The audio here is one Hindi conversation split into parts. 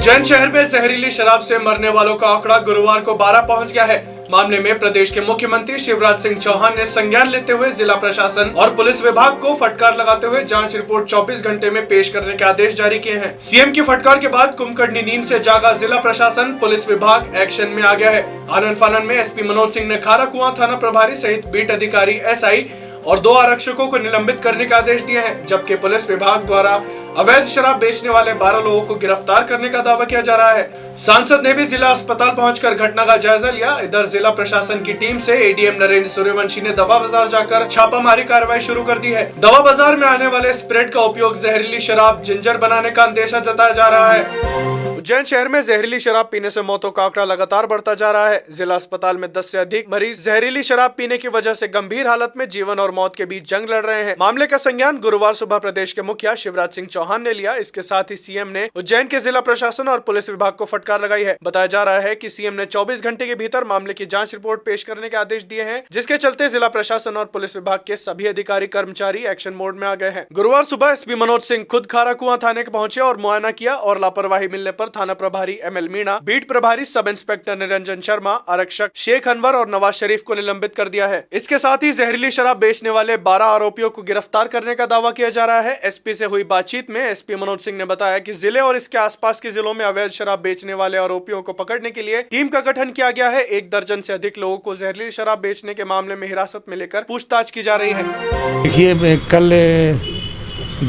उज्जैन शहर में जहरीली शराब से मरने वालों का आंकड़ा गुरुवार को 12 पहुंच गया है। मामले में प्रदेश के मुख्यमंत्री शिवराज सिंह चौहान ने संज्ञान लेते हुए जिला प्रशासन और पुलिस विभाग को फटकार लगाते हुए जांच रिपोर्ट 24 घंटे में पेश करने के आदेश जारी किए हैं। सीएम की फटकार के बाद कुंभकर्णी नींद से जागा जिला प्रशासन, पुलिस विभाग एक्शन में आ गया है। आनन फानन में एसपी मनोज सिंह ने खाराकुआं थाना प्रभारी सहित बीट अधिकारी एसआई और 2 आरक्षकों को निलंबित करने के आदेश दिए हैं, जबकि पुलिस विभाग द्वारा अवैध शराब बेचने वाले 12 लोगों को गिरफ्तार करने का दावा किया जा रहा है। सांसद ने भी जिला अस्पताल पहुंचकर घटना का जायजा लिया। इधर जिला प्रशासन की टीम से एडीएम नरेंद्र सूर्यवंशी ने दवा बाजार जाकर छापामारी कार्रवाई शुरू कर दी है। दवा बाजार में आने वाले स्प्रेड का उपयोग जहरीली शराब जिंजर बनाने का अंदेशा जताया जा रहा है। उज्जैन शहर में जहरीली शराब पीने से मौतों का आंकड़ा लगातार बढ़ता जा रहा है। जिला अस्पताल में 10 से अधिक मरीज जहरीली शराब पीने की वजह से गंभीर हालत में जीवन और मौत के बीच जंग लड़ रहे हैं। मामले का संज्ञान गुरुवार सुबह प्रदेश के मुखिया शिवराज सिंह चौहान ने लिया। इसके साथ ही सीएम ने उज्जैन के जिला प्रशासन और पुलिस विभाग को फटकार लगाई है। बताया जा रहा है कि सीएम ने 24 घंटे के भीतर मामले की जांच रिपोर्ट पेश करने के आदेश दिए हैं, जिसके चलते जिला प्रशासन और पुलिस विभाग के सभी अधिकारी कर्मचारी एक्शन मोड में आ गए हैं। गुरुवार सुबह एसपी मनोज सिंह खुद खाराकुआं थाने पहुंचे और मुआयना किया और लापरवाही मिलने पर थाना प्रभारी एमएल मीणा, बीट प्रभारी सब इंस्पेक्टर निरंजन शर्मा, आरक्षक शेख अनवर और नवाज शरीफ को निलंबित कर दिया है। इसके साथ ही जहरीली शराब बेचने वाले 12 आरोपियों को गिरफ्तार करने का दावा किया जा रहा है। एसपी से हुई बातचीत में एसपी मनोज सिंह ने बताया कि जिले और इसके आसपास के जिलों में अवैध शराब बेचने वाले आरोपियों को पकड़ने के लिए टीम का गठन किया गया है। 1 दर्जन से अधिक लोगों को जहरीली शराब बेचने के मामले में हिरासत में लेकर पूछताछ की जा रही है। देखिए, कल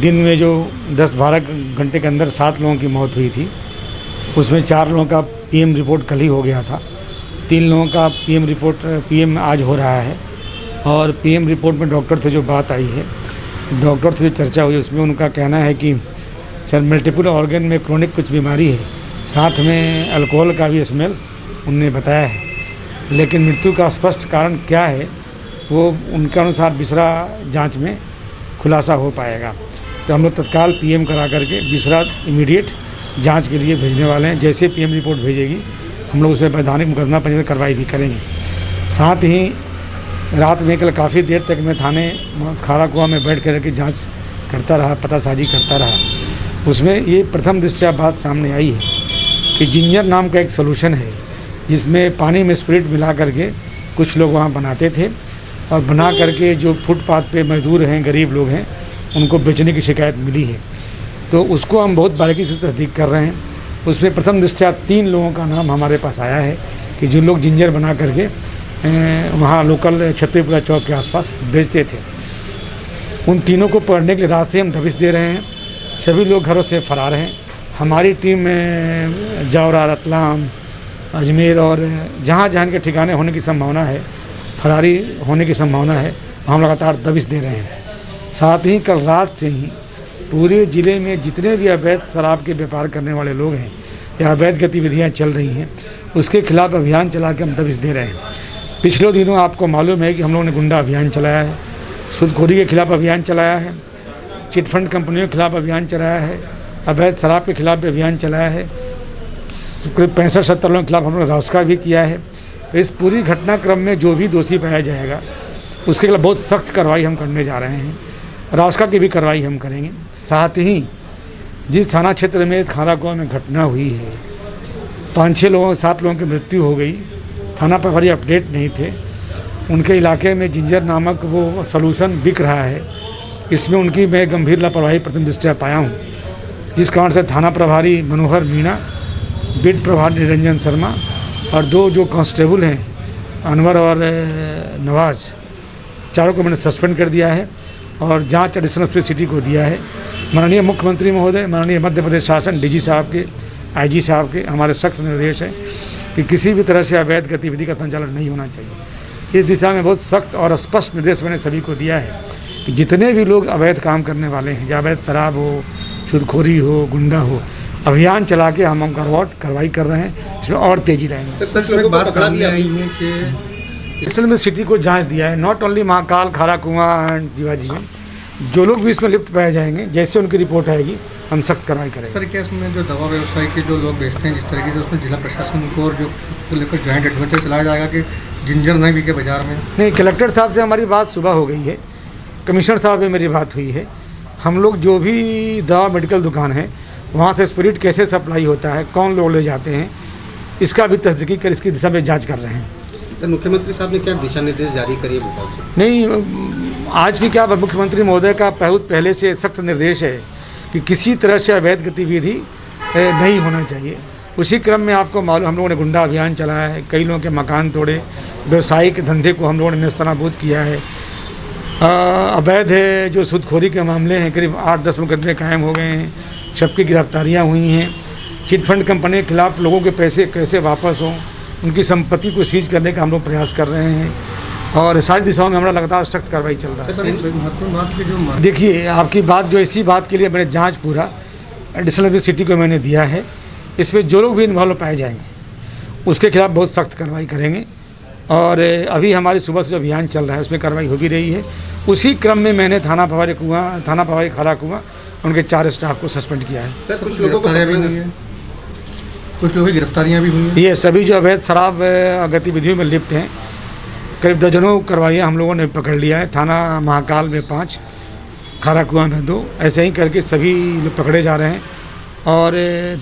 दिन में जो 10-12 घंटे के अंदर 7 लोगों की मौत हुई थी, उसमें 4 लोगों का पीएम रिपोर्ट कल ही हो गया था। 3 लोगों का पीएम आज हो रहा है। और पीएम रिपोर्ट में डॉक्टर से जो बात आई है, डॉक्टर से जो चर्चा हुई, उसमें उनका कहना है कि सर मल्टीपल ऑर्गन में क्रोनिक कुछ बीमारी है, साथ में अल्कोहल का भी स्मेल उनने बताया है। लेकिन मृत्यु का स्पष्ट कारण क्या है वो उनके अनुसार बिसरा जांच में खुलासा हो पाएगा। तो हम लोग तत्काल पीएम करा करके बिसरा इमीडिएट जांच के लिए भेजने वाले हैं। जैसे पीएम रिपोर्ट भेजेगी हम लोग उसे वैधानिक मुकदमा पंजीबद्ध में कार्रवाई भी करेंगे। साथ ही रात में कल काफ़ी देर तक मैं थाने खाराकुआं में बैठ कर के जांच करता रहा, पतासाजी करता रहा। उसमें ये प्रथम दृष्टया बात सामने आई है कि जिंजर नाम का एक सलूशन है, जिसमें पानी में स्पिरिट मिला करके कुछ लोग वहाँ बनाते थे और बना करके जो फुटपाथ पे मजदूर हैं, गरीब लोग हैं, उनको बेचने की शिकायत मिली है। तो उसको हम बहुत बारीकी से तहकीक कर रहे हैं। उसमें प्रथम दृष्टया 3 लोगों का नाम हमारे पास आया है कि जो लोग जिंजर बना करके वहाँ लोकल छत्रीपुरा चौक के आसपास बेचते थे। उन तीनों को पकड़ने के लिए रात से हम दबिश दे रहे हैं। सभी लोग घरों से फरार हैं। हमारी टीम में जावरा, रतलाम, अजमेर और जहाँ जहाँ के ठिकाने होने की संभावना है, फरारी होने की संभावना है, हम लगातार दबिश दे रहे हैं। साथ ही कल रात से ही पूरे ज़िले में जितने भी अवैध शराब के व्यापार करने वाले लोग हैं या अवैध गतिविधियां चल रही हैं, उसके खिलाफ अभियान चला के हम दबिश दे रहे हैं। पिछले दिनों आपको मालूम है कि हम लोगों ने गुंडा अभियान चलाया है, सूदखोरी के खिलाफ अभियान चलाया है, चिटफंड कंपनियों के खिलाफ अभियान चलाया है, अवैध शराब के खिलाफ भी अभियान चलाया है। 65-70 लोगों के खिलाफ हम लोग रास्का भी किया है। तो इस पूरी घटनाक्रम में जो भी दोषी पाया जाएगा उसके खिलाफ बहुत सख्त कार्रवाई हम करने जा रहे हैं। रास्का की भी कार्रवाई हम करेंगे। साथ ही जिस थाना क्षेत्र में खाराकुआं में घटना हुई है, 7 लोगों की मृत्यु हो गई, थाना प्रभारी अपडेट नहीं थे, उनके इलाके में जिंजर नामक वो सलूशन बिक रहा है। इसमें उनकी मैं गंभीर लापरवाही प्रथम दृष्टया पाया हूँ, जिस कारण से थाना प्रभारी मनोहर मीणा, बीट प्रभारी निरंजन शर्मा और 2 जो कांस्टेबल हैं अनवर और नवाज, चारों को मैंने सस्पेंड कर दिया है और जांच एडिशनल एसपी सिटी को दिया है। माननीय मुख्यमंत्री महोदय, माननीय मध्य प्रदेश शासन, डीजी साहब के, आईजी साहब के हमारे सख्त निर्देश हैं कि किसी भी तरह से अवैध गतिविधि का संचालन नहीं होना चाहिए। इस दिशा में बहुत सख्त और स्पष्ट निर्देश मैंने सभी को दिया है कि जितने भी लोग अवैध काम करने वाले हैं, या अवैध शराब हो, सूदखोरी हो, गुंडा हो, अभियान चला के हम कार्रवाई कर रहे हैं। इसमें और तेजी लाएंगे। असल में सिटी को जांच दिया है, not only Mahakal, Kharakuan and Jiwaji, जो लोग भी इसमें लिप्त पाए जाएंगे, जैसे उनकी रिपोर्ट आएगी हम सख्त कार्रवाई करेंगे। सर, क्या इसमें जो दवा व्यवसाय के जो लोग बेचते हैं जिस तरीके से, उसमें जिला प्रशासन को और जो उसको लेकर जॉइंट एडवेंचर चलाया जाएगा कि जिंजर नहीं बिके बाजार में? नहीं, कलेक्टर साहब से हमारी बात सुबह हो गई है, कमिश्नर साहब से मेरी बात हुई है। हम लोग जो भी दवा मेडिकल दुकान है वहाँ से स्पिरिट कैसे सप्लाई होता है, कौन लोग ले जाते हैं, इसका भी तस्दीकी कर इसकी दिशा में जांच कर रहे हैं। सर, मुख्यमंत्री साहब ने क्या दिशा निर्देश जारी करे बताओ? नहीं, आज की क्या मुख्यमंत्री महोदय का बहुत पहले से सख्त निर्देश है कि किसी तरह से अवैध गतिविधि नहीं होना चाहिए। उसी क्रम में आपको मालूम, हम लोगों ने गुंडा अभियान चलाया है, कई लोगों के मकान तोड़े, व्यवसायिक धंधे को हम लोगों ने नेस्तनाबूद किया है। अवैध जो सूदखोरी के मामले हैं, करीब 8-10 मुकदमे कायम हो गए हैं, सबकी गिरफ्तारियाँ हुई हैं। चिट फंड कंपनी के खिलाफ लोगों के पैसे कैसे वापस हों, उनकी संपत्ति को सीज करने का हम लोग प्रयास कर रहे हैं और सारी दिशाओं में हमारा लगातार सख्त कार्रवाई चल रहा है। देखिए, आपकी बात जो इसी बात के लिए मैंने जांच पूरा एडिशनल सिटी को मैंने दिया है, इसमें जो लोग भी इन्वॉल्व पाए जाएंगे उसके खिलाफ बहुत सख्त कार्रवाई करेंगे। और अभी हमारी सुबह से जो अभियान चल रहा है उसमें कार्रवाई हो भी रही है। उसी क्रम में मैंने थाना पवारी खारा कुआं उनके 4 स्टाफ को सस्पेंड किया है। सर, कुछ लोगों को कुछ लोगों की गिरफ्तारियां भी हुई हैं। ये सभी जो अवैध शराब गतिविधियों में लिप्त हैं, करीब दर्जनों कार्रवाइयाँ हम लोगों ने पकड़ लिया है। थाना महाकाल में 5, खारा कुआं में 2, ऐसे ही करके सभी लोग पकड़े जा रहे हैं। और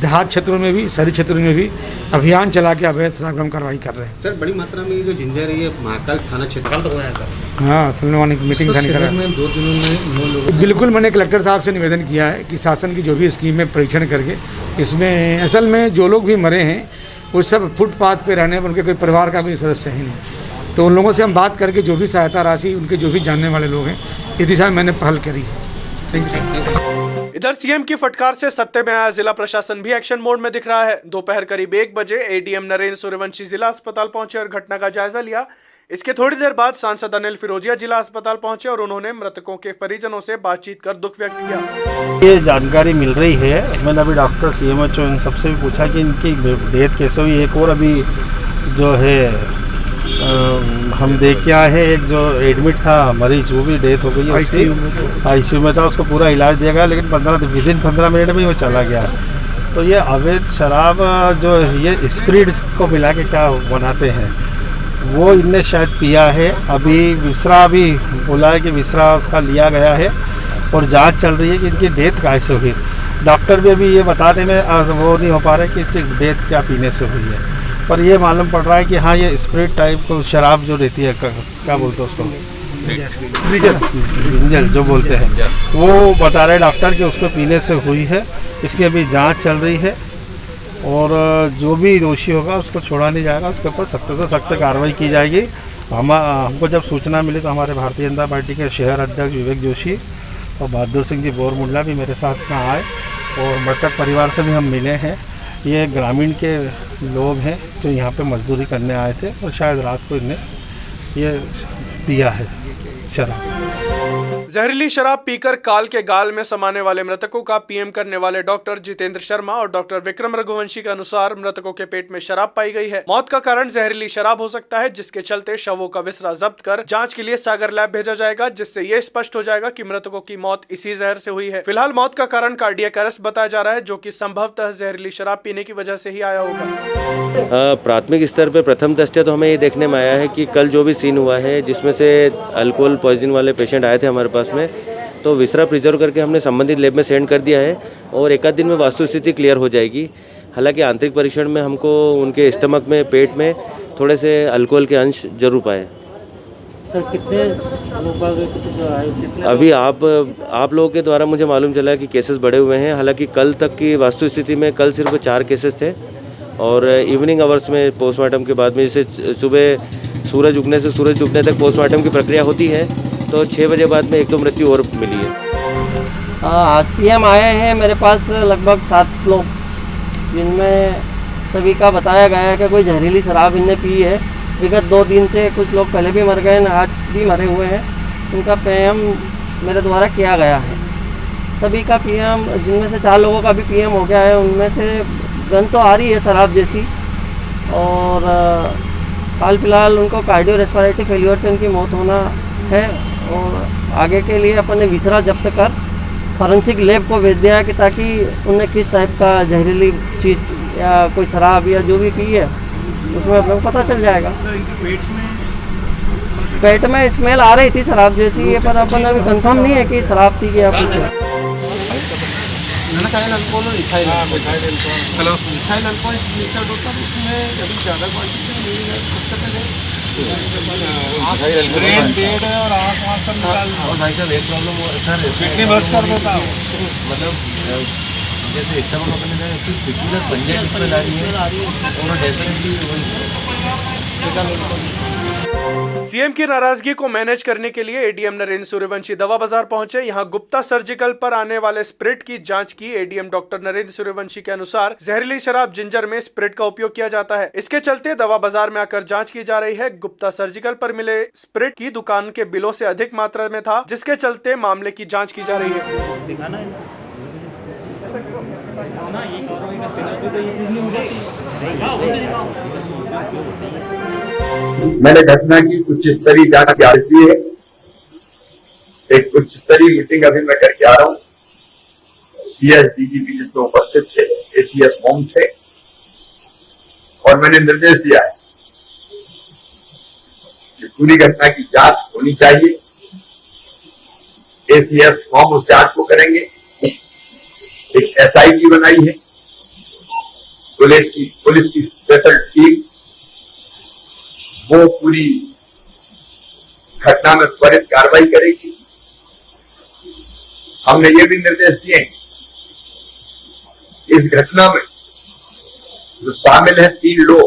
देहात क्षेत्रों में भी, शहरी क्षेत्रों में भी अभियान चला के अवैध शराब हम कार्रवाई कर रहे हैं। सर, बड़ी मात्रा में ये जो जिंजर है ये महाकाल थाना क्षेत्र तो है सर। हाँ, सुनने वाले की मीटिंग था निकला। 2 दिनों में 9 लोगों बिल्कुल, मैंने कलेक्टर साहब से निवेदन किया है कि शासन की जो भी स्कीम है परीक्षण करके, इसमें असल में जो लोग भी मरे हैं वो सब फुटपाथ पे रहने, उनके कोई परिवार का कोई सदस्य ही नहीं। तो उन लोगों से हम बात करके जो भी सहायता राशि उनके जो भी जानने वाले लोग हैं, इस दिशा में मैंने पहल करी है। Thank you. इधर सीएम की फटकार से सत्ते में आया जिला प्रशासन भी एक्शन मोड में दिख रहा है। दोपहर करीब 1 बजे एडीएम नरेंद्र सूर्यवंशी जिला अस्पताल पहुंचे और घटना का जायजा लिया। इसके थोड़ी देर बाद सांसद अनिल फिरोजिया जिला अस्पताल पहुंचे और उन्होंने मृतकों के परिजनों से बातचीत कर दुख व्यक्त किया। ये जानकारी मिल रही है, मैंने अभी डॉक्टर सीएमएचओ इन सबसे भी पूछा कि इनकी डेथ कैसे हुई। एक और अभी जो है हम देख के आए हैं, एक जो एडमिट था मरीज, वो भी डेथ हो गई है उसकी, आईसीयू में था, उसको पूरा इलाज दिया गया, लेकिन विदिन 15 मिनट में वो चला गया। तो ये अवैध शराब जो ये स्पिरिट को मिला के क्या बनाते हैं, वो इनने शायद पिया है। अभी विसरा भी बोला है कि विसरा उसका लिया गया है और जांच चल रही है कि इनकी डेथ कैसे हुई। डॉक्टर भी अभी ये बताने में वो नहीं हो पा रहा है कि इसकी डेथ क्या पीने से हुई है, पर ये मालूम पड़ रहा है कि हाँ, ये स्पिरिट टाइप को शराब जो रहती है, क्या बोलते हैं उसको, जिंजर जो बोलते हैं, वो बता रहे डॉक्टर कि उसको पीने से हुई है। इसकी अभी जांच चल रही है और जो भी दोषी होगा उसको छोड़ा नहीं जाएगा, उसके ऊपर सख्त से सख्त कार्रवाई की जाएगी। हमको जब सूचना मिली तो हमारे भारतीय जनता पार्टी के शहर अध्यक्ष विवेक जोशी और बहादुर सिंह जी बोरमुल्ला भी मेरे साथ में आए और मृतक परिवार से भी हम मिले हैं। ये ग्रामीण के लोग हैं जो यहाँ पे मजदूरी करने आए थे और शायद रात को इन्हें ये पिया है शराब। जहरीली शराब पीकर काल के गाल में समाने वाले मृतकों का पीएम करने वाले डॉक्टर जितेंद्र शर्मा और डॉक्टर विक्रम रघुवंशी के अनुसार मृतकों के पेट में शराब पाई गई है। मौत का कारण जहरीली शराब हो सकता है, जिसके चलते शवों का विसरा जब्त कर जांच के लिए सागर लैब भेजा जाएगा, जिससे ये स्पष्ट हो जाएगा कि मृतकों की मौत इसी जहर से हुई है। फिलहाल मौत का कारण कार्डियक अरेस्ट बताया जा रहा है, जो कि संभवतः जहरीली शराब पीने की वजह से ही आया होगा। प्राथमिक स्तर पर प्रथम दृष्टया तो हमें ये देखने में आया है कि कल जो भी सीन हुआ है, जिसमें से अल्कोहल पॉइजन वाले पेशेंट आए थे हमारे पास में, तो विसरा प्रिजर्व करके हमने संबंधित लैब में सेंड कर दिया है और एक आध दिन में वास्तुस्थिति क्लियर हो जाएगी। हालांकि आंतरिक परीक्षण में हमको उनके स्टमक में, पेट में थोड़े से अल्कोहल के अंश जरूर पाए। सर, कितने लोग अभी आप लोगों के द्वारा मुझे मालूम चला है कि केसेस बढ़े हुए हैं। हालांकि कल तक की वास्तुस्थिति में कल सिर्फ 4 केसेस थे और इवनिंग आवर्स में पोस्टमार्टम के बाद में, जैसे सुबह सूरज उगने से सूरज डूबने तक पोस्टमार्टम की प्रक्रिया होती है, तो 6 बजे बाद में 1-2 मृत्यु और मिली है। पीएम आए हैं मेरे पास लगभग 7 लोग, जिनमें सभी का बताया गया है कि कोई जहरीली शराब इनने पी है। विगत 2 दिन से कुछ लोग पहले भी मर गए, आज भी मरे हुए हैं। उनका पीएम मेरे द्वारा किया गया है। सभी का पीएम, जिनमें से 4 लोगों का भी पीएम हो गया है। उनमें से गंध तो आ रही है शराब जैसी, और हाल फिलहाल उनको कार्डियो रेस्पिरेटरी फेलियर से उनकी मौत होना है। और आगे के लिए अपन ने विसरा जब्त कर फॉरेंसिक लैब को भेज दिया है कि ताकि उन्हें किस टाइप का जहरीली चीज़ या कोई शराब या जो भी पी है उसमें अपने को पता चल जाएगा। पेट में स्मेल आ रही थी शराब जैसी, पर अपन अभी कंफर्म नहीं है कि शराब थी या कुछ है। मिथाइल अल्कोहल और ethyl hello methyl alcohol nature होता है उसमें अभी ज़्यादा क्वांटिटी में मिल जाए सबसे पहले ब्रेन डेड है और आँख वहाँ सब निकाल और भाई साहब एक प्रॉब्लम सर किडनी बस कर देता हूँ मतलब जैसे इतना बड़ा अपने फिटनेस बन जाए इसमें आ रही है और डेफिनेटली सीएम की नाराजगी को मैनेज करने के लिए एडीएम नरेंद्र सूर्यवंशी दवा बाजार पहुंचे। यहां गुप्ता सर्जिकल पर आने वाले स्प्रिट की जांच की। एडीएम डॉक्टर नरेंद्र सूर्यवंशी के अनुसार जहरीली शराब जिंजर में स्प्रिट का उपयोग किया जाता है। इसके चलते दवा बाजार में आकर जांच की जा रही है। गुप्ता सर्जिकल पर मिले स्प्रिट की दुकान के बिलों से अधिक मात्रा में था, जिसके चलते मामले की जाँच की जा रही है। मैंने घटना की उच्च स्तरीय जांच की आदेश दिए है। एक उच्च स्तरीय मीटिंग अभी मैं करके आ रहा हूँ। सीएस डीजीपी जिसमें उपस्थित थे, एसीएस होम थे, और मैंने निर्देश दिया है कि पूरी घटना की जांच होनी चाहिए। एसीएस होम उस जांच को करेंगे। एक एसआईटी बनाई है, पुलिस की स्पेशल टीम, वो पूरी घटना में त्वरित कार्रवाई करेगी। हमने ये भी निर्देश दिए इस घटना में जो शामिल है 3 लोग,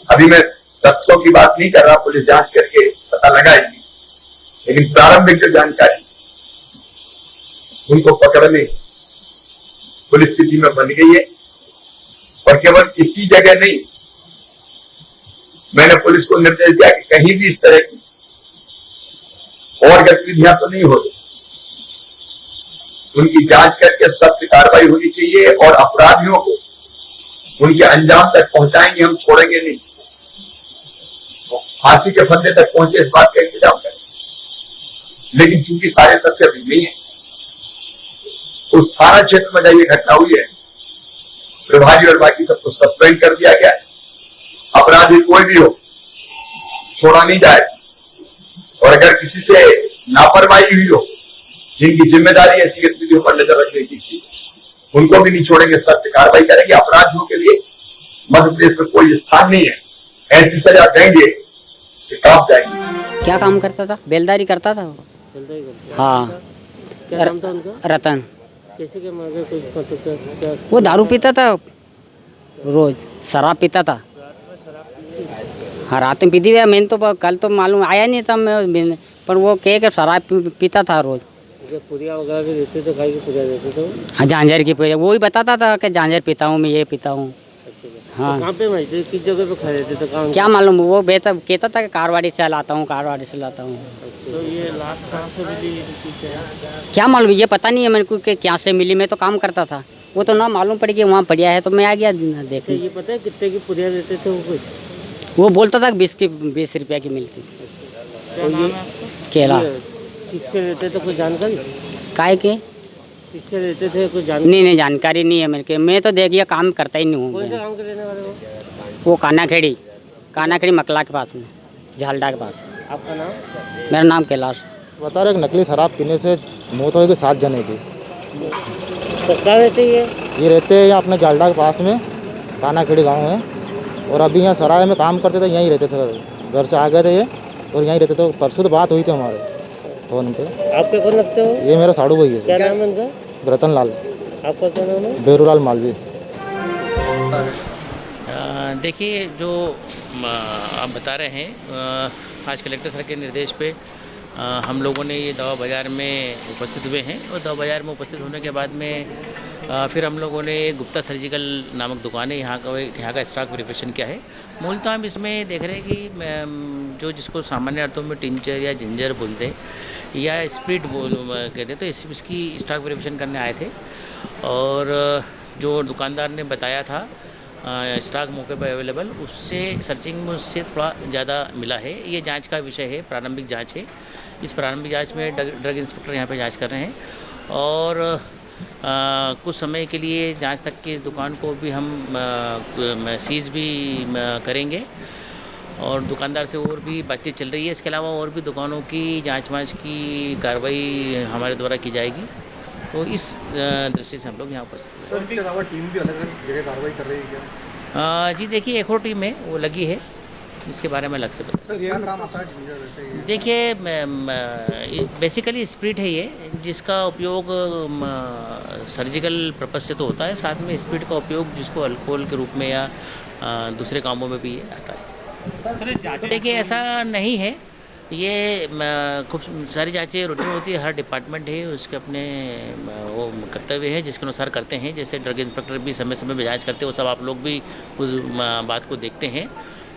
अभी मैं तथ्यों की बात नहीं कर रहा, पुलिस जांच करके पता लगाएगी, लेकिन प्रारंभिक जो जानकारी उनको पकड़ने पुलिस की टीमें बन गई है। और केवल इसी जगह नहीं, मैंने पुलिस को निर्देश दिया कि कहीं भी इस तरह की और गतिविधियां तो नहीं होती, उनकी जांच करके सख्त कार्रवाई होनी चाहिए और अपराधियों को उनके अंजाम तक पहुंचाएंगे, हम छोड़ेंगे नहीं। फांसी के फंदे तक पहुंचे इस बात का इंतजाम करें। लेकिन चूंकि सारे तथ्य अभी नहीं है, उस थाना क्षेत्र में जब ये घटना हुई है, प्रभारी और बाकी सबको सस्पेंड कर दिया गया है। अपराधी कोई भी हो, छोड़ा नहीं जाए, और अगर किसी से लापरवाही हुई हो, जिनकी जिम्मेदारी ऐसी गतिविधियों पर नजर रखने की थी, उनको भी नहीं छोड़ेंगे, सख्त कार्रवाई करेंगे। अपराधियों के लिए मध्य प्रदेश में कोई स्थान नहीं है, ऐसी सजा देंगे कि कांप जाएंगे। क्या काम करता था? बेलदारी करता था वो। हाँ, क्या नाम था उनका? रतन। कैसे के मांगे कुछ वो दारू पीता था, रोज शराब पीता था। हाँ, रात में पीती हुई। मैंने तो कल तो मालूम आया नहीं था मैं, पर वो कह शराब पीता था रोज। पूरिया वगैरह भी देते थे, खाई की पूजा देते थे। हाँ, झांझर की पूजा, वो ही बताता था कि झांझर पीता हूँ मैं, ये पीता हूँ। हाँ, तो कहाँ पे मिलते, किस जगह पे खा लेते थे? कहाँ? क्या मालूम, वो बेहतर कहता था कि कारवाड़ी से लाता हूँ, कारवाड़ी से लाता हूँ। तो ये लाश कहाँ से मिली? क्या मालूम, ये पता नहीं है मेरे को कि क्या से मिली। मैं तो काम करता था, वो तो ना मालूम पड़ गया वहाँ पड़िया है, तो मैं आ गया देखने। ये पता है कितने की पूरिया देते थे वो कुछ? वो बोलता था 20 रुपया की मिलती थी। केला। किससे लेते थे, कोई जानकारी? काय के? किससे लेते थे, कोई जानकारी? नहीं, जानकारी नहीं है मेरे के। मैं तो देखिए काम करता ही नहीं हूँ। कौन से काम के लेने वाले हो? वो कानाखेड़ी मकला के पास में, झालडा के पास। आपका नाम? मेरा नाम कैलाश। बता रहे नकली शराब पीने से मौत होगी 7 जने की। तो कहाँ रहते ये रहते हैं यहाँ अपने झालडा के पास में, कानाखेड़ी गांव है। और अभी यहाँ सराय में काम करते थे, यहीं रहते थे, घर से आ गए थे ये और यहीं रहते थे। परसों तो बात हुई थी हमारे फोन पे। आपके कौन लगते हो? ये मेरा साड़ू भाई है। क्या नाम है उनका? रतन लाल। आपका क्या नाम है? बेरूलाल मालवी। देखिए, जो आप बता रहे हैं, आज कलेक्टर सर के निर्देश पे हम लोगों ने ये दवा बाज़ार में उपस्थित हुए हैं। और दवा बाज़ार में उपस्थित होने के बाद में फिर हम लोगों ने गुप्ता सर्जिकल नामक दुकान है, यहाँ का स्टॉक वेरिफिकेशन किया है। मूलतः हम इसमें देख रहे हैं कि जो जिसको सामान्य अर्थों में टिंचर या जिंजर बोलते हैं या स्प्रिट कहते हैं, तो इसकी स्टॉक वेरिफिकेशन करने आए थे। और जो दुकानदार ने बताया था स्टॉक मौके पर अवेलेबल, उससे सर्चिंग में उससे थोड़ा ज़्यादा मिला है। ये जांच का विषय है, प्रारंभिक जांच है। इस प्रारंभिक जांच में ड्रग इंस्पेक्टर यहाँ पे जांच कर रहे हैं और कुछ समय के लिए जांच तक की इस दुकान को भी हम सीज भी करेंगे और दुकानदार से और भी बातचीत चल रही है। इसके अलावा और भी दुकानों की जांच वाँच की कार्रवाई हमारे द्वारा की जाएगी तो इस दृष्टि से हम लोग यहाँ उपस्थित हुए। इसके अलावा टीम भी अलग अलग जगह कार्रवाई कर रही है क्या? जी देखिए, एक और टीम है वो लगी है, इसके बारे में अलग से बता। क्या काम आता है? देखिए, बेसिकली स्प्रिट है ये, जिसका उपयोग सर्जिकल पर्पज से तो होता है, साथ में स्प्रिट का उपयोग जिसको अल्कोहल के रूप में या दूसरे कामों में भी ये आता है। देखिए, ऐसा नहीं है, ये खूब सारी जांचें रूटीन होती है, हर डिपार्टमेंट है उसके अपने वो कर्तव्य है जिसके अनुसार करते हैं। जैसे ड्रग इंस्पेक्टर भी समय समय पर जाँच करते हैं, वो सब आप लोग भी उस बात को देखते हैं।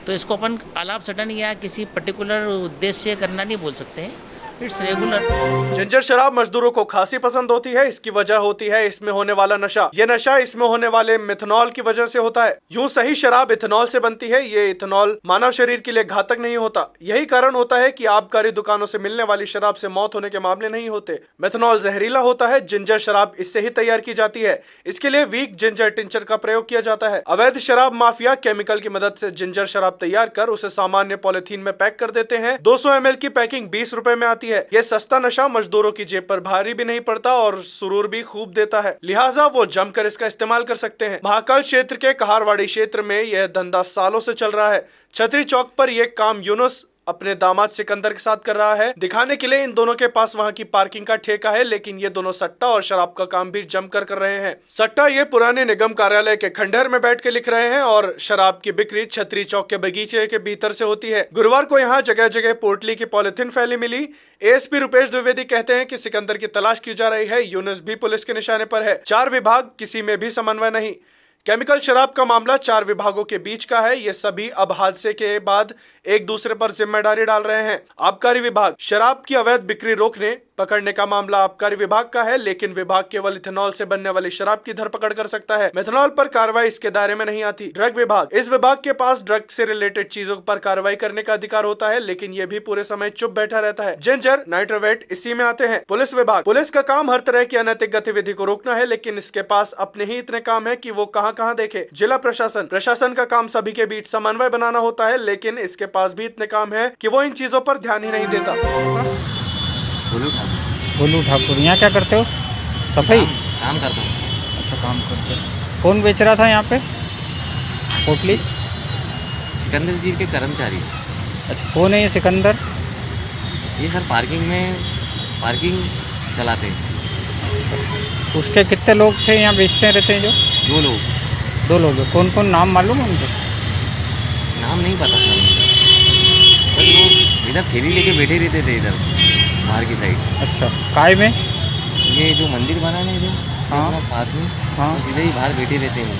तो इसको अपन आलाप सडन या किसी पर्टिकुलर उद्देश्य करना नहीं बोल सकते हैं, इट्स रेगुलर। जिंजर शराब मजदूरों को खासी पसंद होती है। इसकी वजह होती है इसमें होने वाला नशा। ये नशा इसमें होने वाले मिथनॉल की वजह से होता है। यूं सही शराब इथेनॉल से बनती है। ये इथेनॉल मानव शरीर के लिए घातक नहीं होता। यही कारण होता है कि आबकारी दुकानों से मिलने वाली शराब से मौत होने के मामले नहीं होते। मिथनॉल जहरीला होता है। जिंजर शराब इससे ही तैयार की जाती है। इसके लिए वीक जिंजर टिंचर का प्रयोग किया जाता है। अवैध शराब माफिया केमिकल की मदद से जिंजर शराब तैयार कर उसे सामान्य पॉलिथीन में पैक कर देते हैं। 200 ml की पैकिंग 20 रुपए में आती है। ये सस्ता नशा मजदूरों की जेब पर भारी भी नहीं पड़ता और सुरूर भी खूब देता है, लिहाजा वो जमकर इसका इस्तेमाल कर सकते हैं। महाकाल क्षेत्र के कहारवाड़ी क्षेत्र में यह धंधा सालों से चल रहा है। छतरी चौक पर यह काम यूनुस अपने दामाद सिकंदर के साथ कर रहा है। दिखाने के लिए इन दोनों के पास वहां की पार्किंग का ठेका है, लेकिन ये दोनों सट्टा और शराब का काम भी जमकर कर रहे हैं। सट्टा ये पुराने निगम कार्यालय के खंडहर में बैठ के लिख रहे हैं और शराब की बिक्री छतरी चौक के बगीचे के भीतर से होती है। गुरुवार को यहाँ जगह जगह पोटली की पॉलिथीन फैली मिली। एएसपी रुपेश द्विवेदी कहते हैं कि सिकंदर की तलाश की जा रही है। यूनुस भी पुलिस के निशाने पर है। 4 विभाग, किसी में भी समन्वय नहीं। केमिकल शराब का मामला 4 विभागों के बीच का है। ये सभी अब हादसे के बाद एक दूसरे पर जिम्मेदारी डाल रहे हैं। आबकारी विभाग शराब की अवैध बिक्री रोकने पकड़ने का मामला आबकारी विभाग का है, लेकिन विभाग केवल इथेनॉल से बनने वाली शराब की धरपकड़ कर सकता है। मेथनॉल पर कार्रवाई इसके दायरे में नहीं आती। ड्रग विभाग, इस विभाग के पास ड्रग से रिलेटेड चीजों पर कार्रवाई करने का अधिकार होता है, लेकिन ये भी पूरे समय चुप बैठा रहता है। जिंजर, नाइट्रोवेट इसी में आते हैं। पुलिस विभाग, पुलिस का काम हर तरह की अनैतिक गतिविधि को रोकना है, लेकिन इसके पास अपने ही इतने काम है कि वो कहां देखे। जिला प्रशासन, प्रशासन का काम सभी के बीच समन्वय बनाना होता है, लेकिन इसके पास भी इतने काम है कि वो इन चीजों पर ध्यान ही नहीं देता। गोलू ठाकुर, यहाँ क्या करते हो? सफाई काम करता हूँ। अच्छा, काम करते हो। कौन बेच रहा था यहाँ पे पोटली? सिकंदर जी के कर्मचारी। अच्छा, कौन है ये सिकंदर? ये सर पार्किंग चलाते हैं। उसके कितने लोग थे यहाँ बेचते रहते हैं? जो 2 लोग। कौन कौन, नाम मालूम है उनके? नाम नहीं पता सर, बस वो इधर थैली लेके बैठे रहते थे इधर बाहर की साइड। अच्छा, काय में? ये जो मंदिर बना है ना इधर, हाँ पास में, हाँ इधर ही बाहर बैठे रहते हैं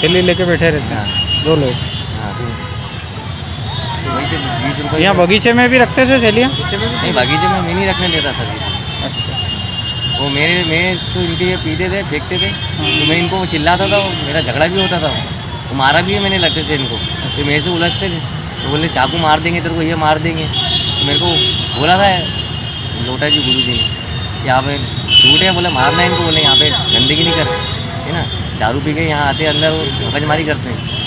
थैली लेके बैठे रहते हैं 2 लोग। हाँ, तो वहीं से 20 रुपये। यहाँ बगीचे में भी रखते थे थैलियाँ? नहीं, बगीचे में मैं नहीं रखने देता सर। अच्छा, वो मैं तो इनके ये पीते थे, फेंकते थे, तो मैं इनको चिल्लाता था, मेरा झगड़ा भी होता था। वो मारा भी है मैंने, लगते थे इनको, तो मेरे से उलझते थे, तो बोले चाकू मार देंगे तेरे को, ये मार देंगे। तो मेरे को बोला था लोटा जी गुरु जी ने, यहाँ पे झूठ है, बोले मारना है इनको, बोले यहाँ पे गंदगी नहीं कर, है ना, दारू पी के यहाँ आते अंदर वो मगजमारी करते हैं।